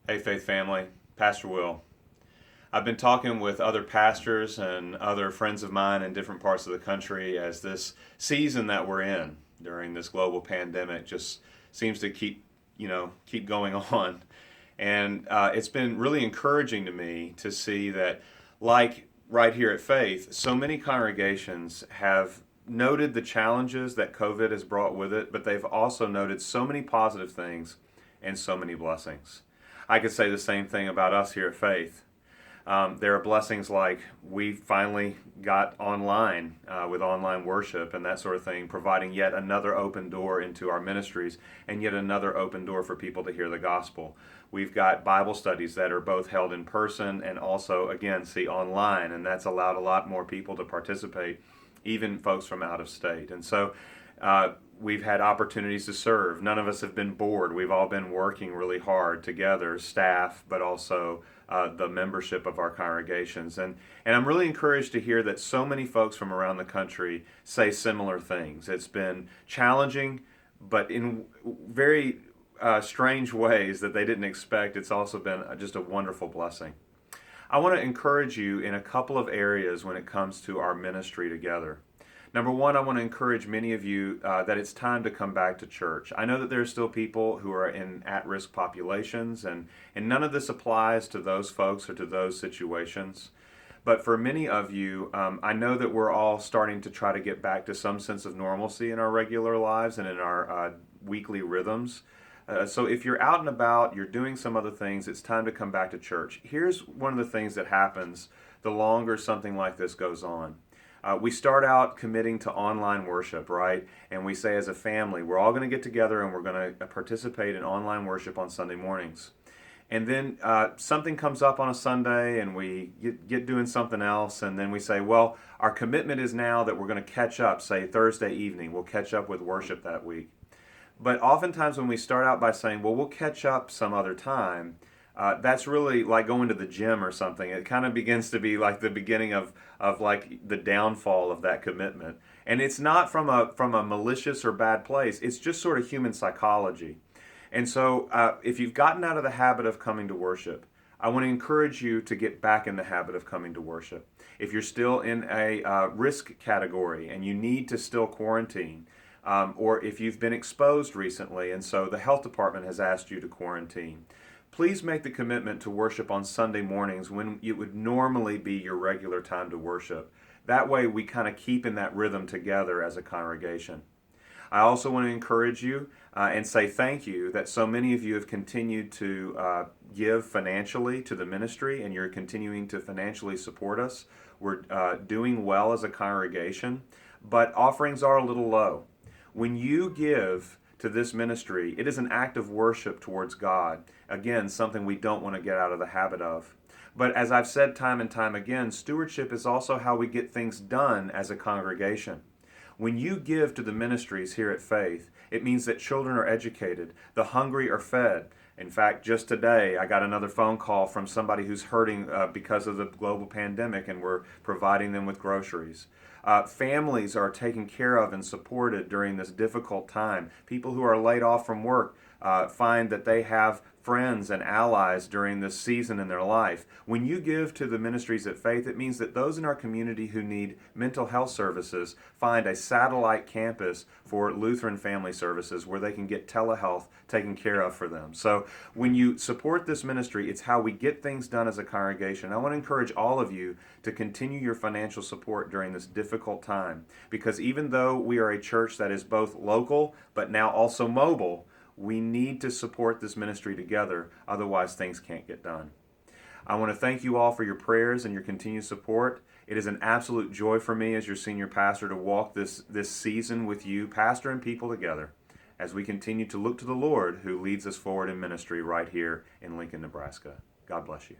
Hey, Faith family, Pastor Will. I've been talking with other pastors and other friends of mine in different parts of the country as this season that we're in during this global pandemic just seems to keep going on. And it's been really encouraging to me to see that, like right here at Faith, so many congregations have noted the challenges that COVID has brought with it, but they've also noted so many positive things and so many blessings. I could say the same thing about us here at Faith. There are blessings like we finally got online with online worship and that sort of thing, providing yet another open door into our ministries and yet another open door for people to hear the gospel. We've got Bible studies that are both held in person and also, again, see online, and that's allowed a lot more people to participate, even folks from out of state. And so we've had opportunities to serve. None of us have been bored. We've all been working really hard together, staff, but also the membership of our congregations. And I'm really encouraged to hear that so many folks from around the country say similar things. It's been challenging, but in very strange ways that they didn't expect. It's also been just a wonderful blessing. I want to encourage you in a couple of areas when it comes to our ministry together. Number one, I want to encourage many of you that it's time to come back to church. I know that there are still people who are in at-risk populations, and none of this applies to those folks or to those situations. But for many of you, I know that we're all starting to try to get back to some sense of normalcy in our regular lives and in our weekly rhythms. So if you're out and about, you're doing some other things, it's time to come back to church. Here's one of the things that happens the longer something like this goes on. We start out committing to online worship, right? And we say as a family, we're all going to get together and we're going to participate in online worship on Sunday mornings. And then something comes up on a Sunday and we get doing something else. And then we say, well, our commitment is now that we're going to catch up, say Thursday evening. We'll catch up with worship that week. But oftentimes when we start out by saying, well, we'll catch up some other time, that's really like going to the gym or something. It kind of begins to be like the beginning of like the downfall of that commitment. And it's not from a malicious or bad place. It's just sort of human psychology. And so if you've gotten out of the habit of coming to worship, I want to encourage you to get back in the habit of coming to worship. If you're still in a risk category and you need to still quarantine, or if you've been exposed recently and so the health department has asked you to quarantine, please make the commitment to worship on Sunday mornings when it would normally be your regular time to worship. That way we kind of keep in that rhythm together as a congregation. I also want to encourage you and say thank you that so many of you have continued to give financially to the ministry and you're continuing to financially support us. We're doing well as a congregation, but offerings are a little low. When you give to this ministry, it is an act of worship towards God. Again, something we don't want to get out of the habit of. But as I've said time and time again, stewardship is also how we get things done as a congregation. When you give to the ministries here at Faith, it means that children are educated, the hungry are fed. In fact, just today, I got another phone call from somebody who's hurting because of the global pandemic, and we're providing them with groceries. Families are taken care of and supported during this difficult time. People who are laid off from work find that they have friends and allies during this season in their life. When you give to the ministries at Faith, it means that those in our community who need mental health services find a satellite campus for Lutheran family services where they can get telehealth taken care of for them. So when you support this ministry, it's how we get things done as a congregation. I want to encourage all of you to continue your financial support during this difficult time, because even though we are a church that is both local but now also mobile, we need to support this ministry together, otherwise things can't get done. I want to thank you all for your prayers and your continued support. It is an absolute joy for me as your senior pastor to walk this season with you, pastor and people together, as we continue to look to the Lord who leads us forward in ministry right here in Lincoln, Nebraska. God bless you.